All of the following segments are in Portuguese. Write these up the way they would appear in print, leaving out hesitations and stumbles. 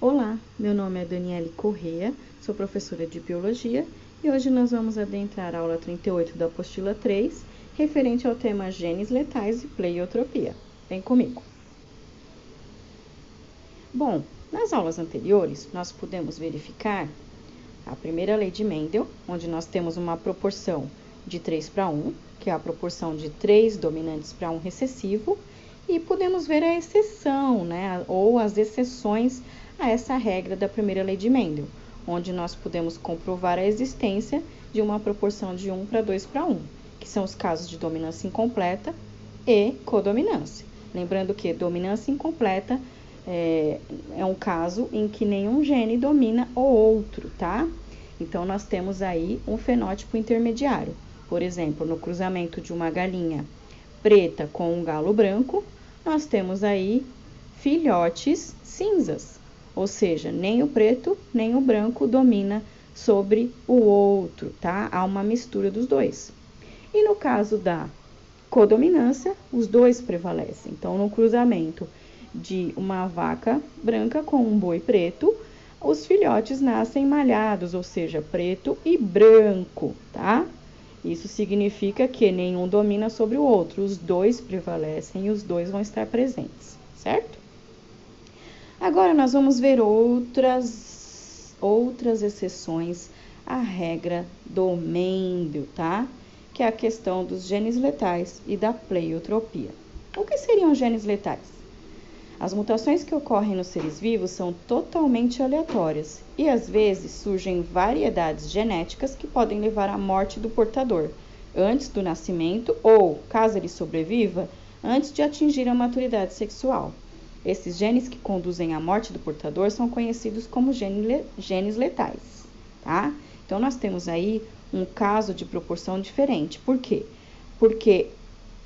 Olá, meu nome é Daniele Corrêa, sou professora de Biologia e hoje nós vamos adentrar a aula 38 da apostila 3, referente ao tema genes letais e pleiotropia. Vem comigo! Bom, nas aulas anteriores nós pudemos verificar a primeira lei de Mendel, onde nós temos uma proporção de 3:1, que é a proporção de 3 dominantes para 1 recessivo, e podemos ver a exceção, né, ou as exceções a essa regra da primeira lei de Mendel, onde nós podemos comprovar a existência de uma proporção de 1:2:1, que são os casos de dominância incompleta e codominância. Lembrando que dominância incompleta é um caso em que nenhum gene domina o outro, tá? Então, nós temos aí um fenótipo intermediário. Por exemplo, no cruzamento de uma galinha preta com um galo branco, nós temos aí filhotes cinzas, ou seja, nem o preto nem o branco domina sobre o outro, tá? Há uma mistura dos dois. E no caso da codominância, os dois prevalecem. Então, no cruzamento de uma vaca branca com um boi preto, os filhotes nascem malhados, ou seja, preto e branco, tá? Isso significa que nenhum domina sobre o outro, os dois prevalecem e os dois vão estar presentes, certo? Agora nós vamos ver outras exceções à regra do Mendel, tá? Que é a questão dos genes letais e da pleiotropia. O que seriam genes letais? As mutações que ocorrem nos seres vivos são totalmente aleatórias e às vezes surgem variedades genéticas que podem levar à morte do portador antes do nascimento ou, caso ele sobreviva, antes de atingir a maturidade sexual. Esses genes que conduzem à morte do portador são conhecidos como genes letais, tá? Então, nós temos aí um caso de proporção diferente. Por quê? Porque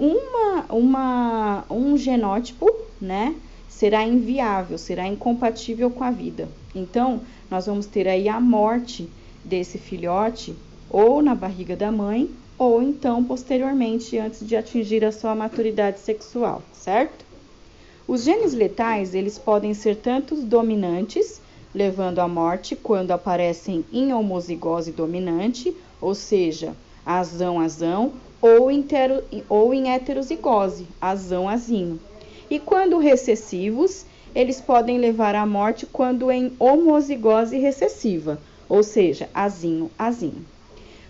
um genótipo, né, será inviável, será incompatível com a vida. Então, nós vamos ter aí a morte desse filhote ou na barriga da mãe, ou então posteriormente, antes de atingir a sua maturidade sexual, certo? Os genes letais, eles podem ser tanto dominantes, levando à morte quando aparecem em homozigose dominante, ou seja, azão, ou em heterozigose, azinho. E quando recessivos, eles podem levar à morte quando em homozigose recessiva, ou seja, azinho.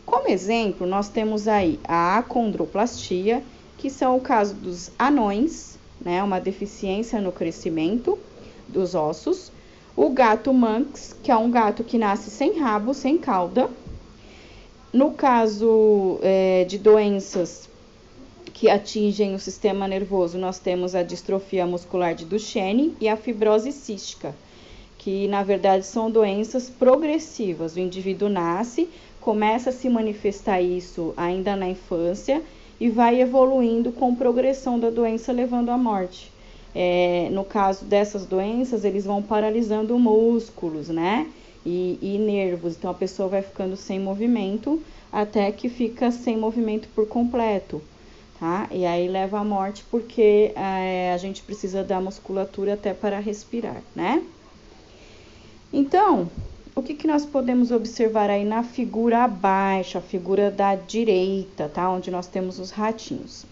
Como exemplo, nós temos aí a acondroplastia, que são o caso dos anões, né, uma deficiência no crescimento dos ossos, o gato manx, que é um gato que nasce sem rabo, sem cauda. No caso de doenças que atingem o sistema nervoso, nós temos a distrofia muscular de Duchenne e a fibrose cística, que na verdade são doenças progressivas. O indivíduo nasce, começa a se manifestar isso ainda na infância e vai evoluindo com progressão da doença, levando à morte. No caso dessas doenças, eles vão paralisando músculos, né? E nervos. Então, a pessoa vai ficando sem movimento até que fica sem movimento por completo. Tá? E aí leva à morte porque a gente precisa da musculatura até para respirar, né? Então, o que nós podemos observar aí na figura abaixo, a figura da direita, tá? Onde nós temos os ratinhos.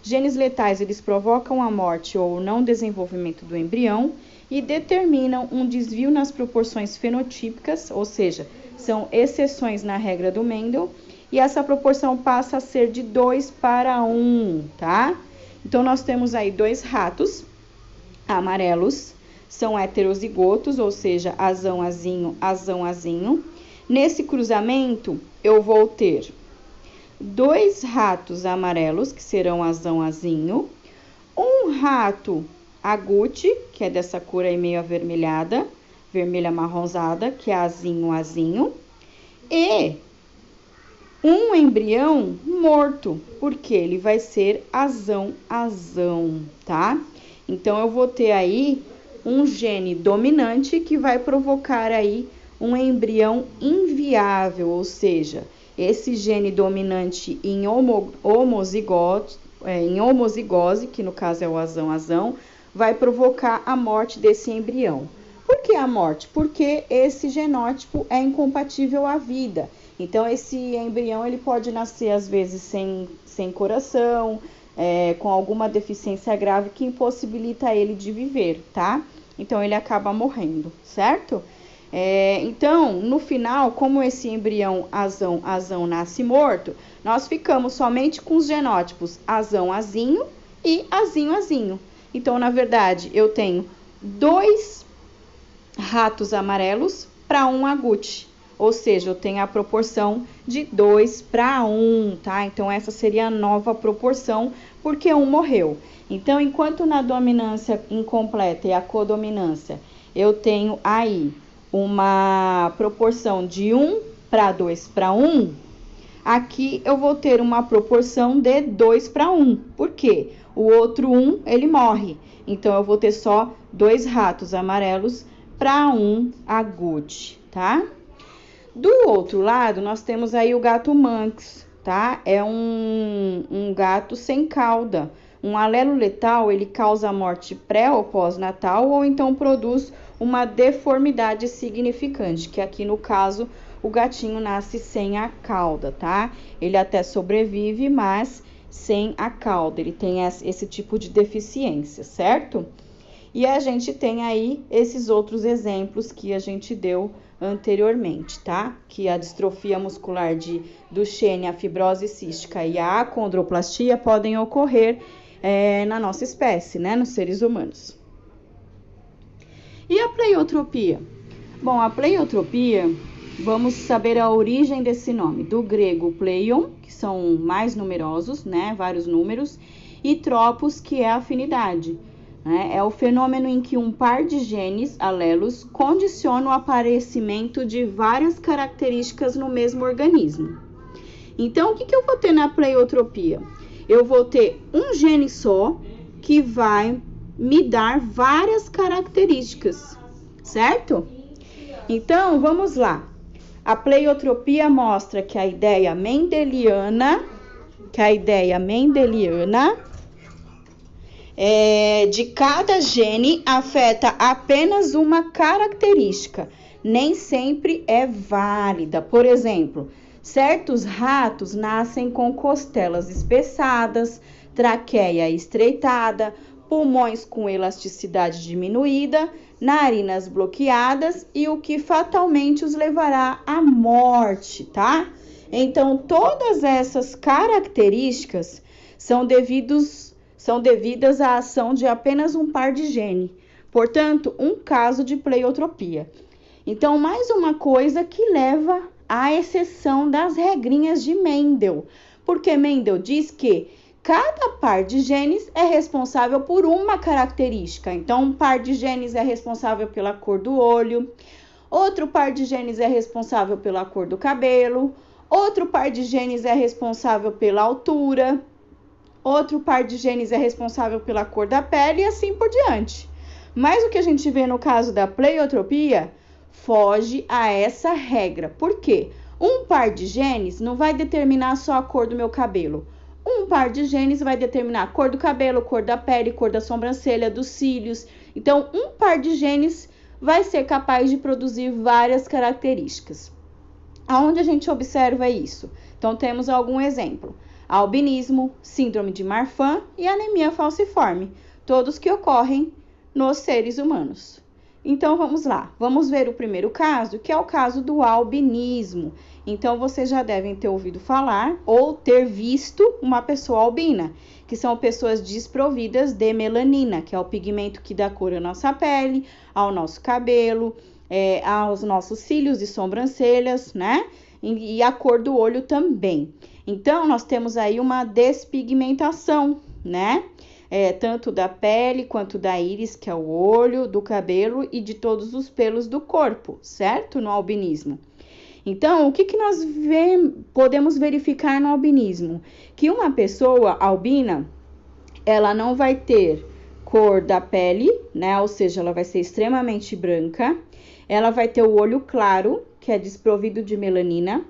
Genes letais, eles provocam a morte ou o não desenvolvimento do embrião e determinam um desvio nas proporções fenotípicas, ou seja, são exceções na regra do Mendel, e essa proporção passa a ser de 2:1, tá? Então, nós temos aí 2 ratos amarelos, são heterozigotos, ou seja, azinho. Nesse cruzamento, eu vou ter 2 ratos amarelos, que serão azinho, um rato agute, que é dessa cor aí meio avermelhada, vermelha amarronzada, que é azinho, e um embrião morto, porque ele vai ser azão, tá? Então, eu vou ter aí um gene dominante que vai provocar aí um embrião inviável, ou seja, esse gene dominante em homozigose, que no caso é o azão, vai provocar a morte desse embrião. Por que a morte? Porque esse genótipo é incompatível à vida. Então, esse embrião ele pode nascer, às vezes, sem coração, com alguma deficiência grave que impossibilita ele de viver, tá? Então, ele acaba morrendo, certo? Então, no final, como esse embrião azão nasce morto, nós ficamos somente com os genótipos azão-azinho e azinho-azinho. Então, na verdade, eu tenho 2 ratos amarelos para 1 agute. Ou seja, eu tenho a proporção de 2 para 1, tá? Então, essa seria a nova proporção, porque um morreu. Então, enquanto na dominância incompleta e a codominância, eu tenho aí uma proporção de 1 para 2 para 1, aqui eu vou ter uma proporção de 2 para 1. Por quê? O outro 1, ele morre. Então, eu vou ter só 2 ratos amarelos para 1 agute, tá? Do outro lado, nós temos aí o gato Manx, tá? É um gato sem cauda. Um alelo letal, ele causa morte pré ou pós-natal, ou então produz uma deformidade significante, que aqui no caso, o gatinho nasce sem a cauda, tá? Ele até sobrevive, mas sem a cauda. Ele tem esse tipo de deficiência, certo? E a gente tem aí esses outros exemplos que a gente deu anteriormente, tá? Que a distrofia muscular de Duchenne, a fibrose cística e a acondroplastia podem ocorrer na nossa espécie, né? Nos seres humanos. E a pleiotropia? Bom, a pleiotropia, vamos saber a origem desse nome. Do grego pleion, que são mais numerosos, né? Vários números, e tropos, que é afinidade. É o fenômeno em que um par de genes, alelos, condiciona o aparecimento de várias características no mesmo organismo. Então, o que eu vou ter na pleiotropia? Eu vou ter um gene só que vai me dar várias características, certo? Então, vamos lá. A pleiotropia mostra que a ideia mendeliana de cada gene afeta apenas uma característica, nem sempre é válida. Por exemplo, certos ratos nascem com costelas espessadas, traqueia estreitada, pulmões com elasticidade diminuída, narinas bloqueadas e o que fatalmente os levará à morte, tá? Então, todas essas características são devidas à ação de apenas um par de gene. Portanto, um caso de pleiotropia. Então, mais uma coisa que leva à exceção das regrinhas de Mendel, porque Mendel diz que cada par de genes é responsável por uma característica. Então, um par de genes é responsável pela cor do olho, outro par de genes é responsável pela cor do cabelo, outro par de genes é responsável pela altura, outro par de genes é responsável pela cor da pele e assim por diante. Mas o que a gente vê no caso da pleiotropia foge a essa regra. Por quê? Um par de genes não vai determinar só a cor do meu cabelo. Um par de genes vai determinar a cor do cabelo, cor da pele, cor da sobrancelha, dos cílios. Então, um par de genes vai ser capaz de produzir várias características. Aonde a gente observa isso? Então, temos algum exemplo. Albinismo, síndrome de Marfan e anemia falciforme, todos que ocorrem nos seres humanos. Então, vamos lá. Vamos ver o primeiro caso, que é o caso do albinismo. Então, vocês já devem ter ouvido falar ou ter visto uma pessoa albina, que são pessoas desprovidas de melanina, que é o pigmento que dá cor à nossa pele, ao nosso cabelo, aos nossos cílios e sobrancelhas, né? E a cor do olho também. Então, nós temos aí uma despigmentação, né? Tanto da pele quanto da íris, que é o olho, do cabelo e de todos os pelos do corpo, certo? No albinismo. Então, o que nós podemos verificar no albinismo? Que uma pessoa albina, ela não vai ter cor da pele, né? Ou seja, ela vai ser extremamente branca. Ela vai ter o olho claro, que é desprovido de melanina.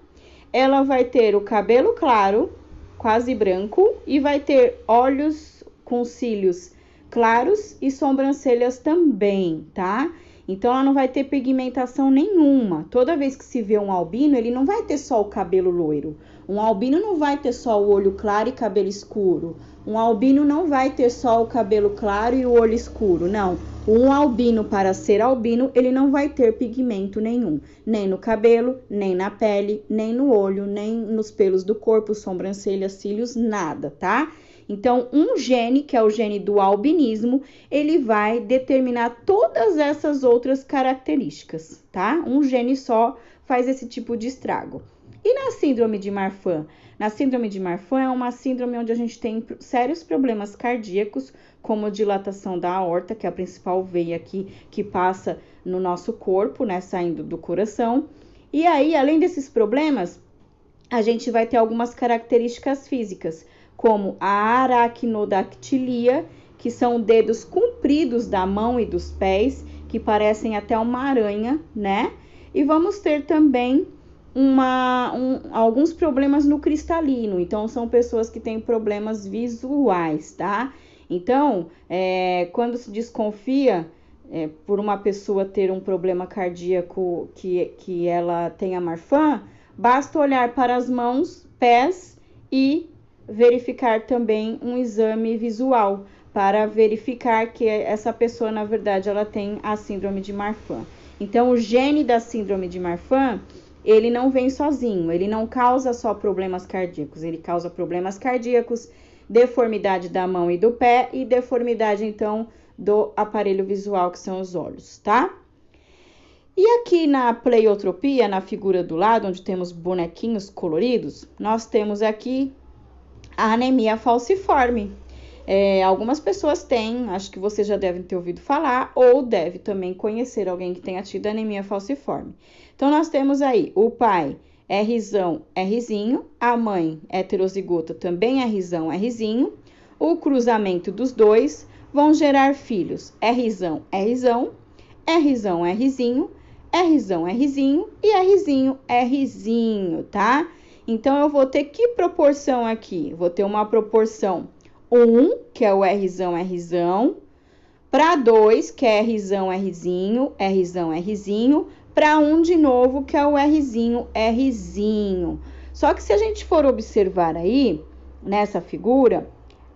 Ela vai ter o cabelo claro, quase branco, e vai ter olhos com cílios claros e sobrancelhas também, tá? Então, ela não vai ter pigmentação nenhuma. Toda vez que se vê um albino, ele não vai ter só o cabelo loiro. Um albino não vai ter só o olho claro e cabelo escuro. Um albino não vai ter só o cabelo claro e o olho escuro. Não. Um albino, para ser albino, ele não vai ter pigmento nenhum. Nem no cabelo, nem na pele, nem no olho, nem nos pelos do corpo, sobrancelhas, cílios, nada, tá? Então, um gene, que é o gene do albinismo, ele vai determinar todas essas outras características, tá? Um gene só faz esse tipo de estrago. E na síndrome de Marfan? Na síndrome de Marfan é uma síndrome onde a gente tem sérios problemas cardíacos, como dilatação da aorta, que é a principal veia aqui que passa no nosso corpo, né, saindo do coração. E aí, além desses problemas, a gente vai ter algumas características físicas, como a aracnodactilia, que são dedos compridos da mão e dos pés, que parecem até uma aranha, né? E vamos ter também alguns problemas no cristalino. Então, são pessoas que têm problemas visuais, tá? Então, quando se desconfia por uma pessoa ter um problema cardíaco que ela tenha Marfan, basta olhar para as mãos, pés e verificar também um exame visual para verificar que essa pessoa, na verdade, ela tem a síndrome de Marfan. Então, o gene da síndrome de Marfan, ele não vem sozinho, ele não causa só problemas cardíacos, ele causa problemas cardíacos, deformidade da mão e do pé e deformidade, então, do aparelho visual, que são os olhos, tá? E aqui na pleiotropia, na figura do lado, onde temos bonequinhos coloridos, nós temos aqui a anemia falciforme. Algumas pessoas têm, acho que vocês já devem ter ouvido falar, ou deve também conhecer alguém que tenha tido anemia falciforme. Então, nós temos aí o pai Rzão, Rzinho, a mãe heterozigota também Rzão, Rzinho. O cruzamento dos dois vão gerar filhos Rzão, Rzão, Rzão, Rzinho, Rzão, Rzinho e Rzinho, Rzinho, tá? Então, eu vou ter que proporção aqui? Vou ter uma proporção 1, que é o Rzão, Rzão, para 2, que é Rzão, Rzinho, Rzão, Rzinho, para 1 de novo, que é o Rzinho, Rzinho. Só que se a gente for observar aí, nessa figura,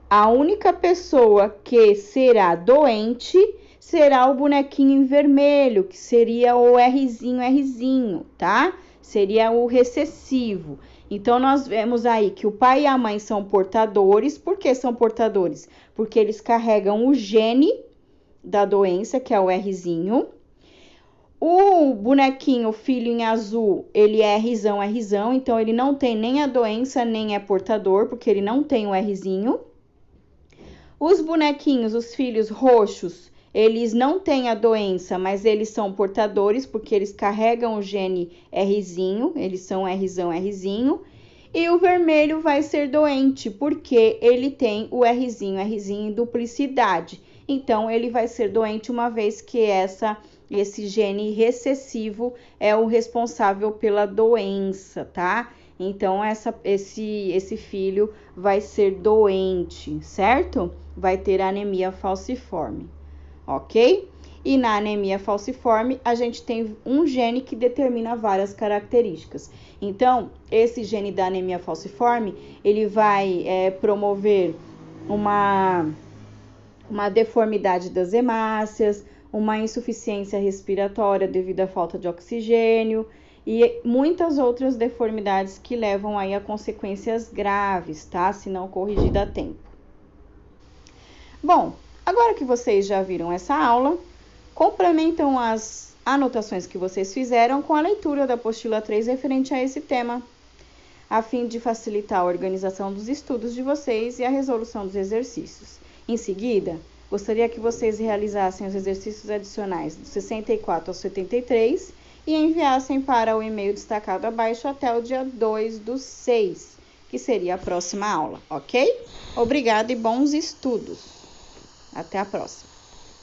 a única pessoa que será doente será o bonequinho em vermelho, que seria o Rzinho, Rzinho, tá? Seria o recessivo. Então, nós vemos aí que o pai e a mãe são portadores. Por que são portadores? Porque eles carregam o gene da doença, que é o Rzinho. O bonequinho, filho em azul, ele é Rzão, Rzão. Então, ele não tem nem a doença, nem é portador, porque ele não tem o Rzinho. Os bonequinhos, os filhos roxos, eles não têm a doença, mas eles são portadores, porque eles carregam o gene Rzinho, eles são Rzão, Rzinho. E o vermelho vai ser doente, porque ele tem o Rzinho, Rzinho em duplicidade. Então, ele vai ser doente uma vez que esse gene recessivo é o responsável pela doença, tá? Então, esse filho vai ser doente, certo? Vai ter anemia falciforme. Ok? E na anemia falciforme, a gente tem um gene que determina várias características. Então, esse gene da anemia falciforme, ele vai promover uma deformidade das hemácias, uma insuficiência respiratória devido à falta de oxigênio e muitas outras deformidades que levam aí a consequências graves, tá? Se não corrigida a tempo. Bom, agora que vocês já viram essa aula, complementam as anotações que vocês fizeram com a leitura da apostila 3 referente a esse tema, a fim de facilitar a organização dos estudos de vocês e a resolução dos exercícios. Em seguida, gostaria que vocês realizassem os exercícios adicionais do 64 ao 73 e enviassem para o e-mail destacado abaixo até o dia 2/6, que seria a próxima aula, ok? Obrigada e bons estudos! Até a próxima!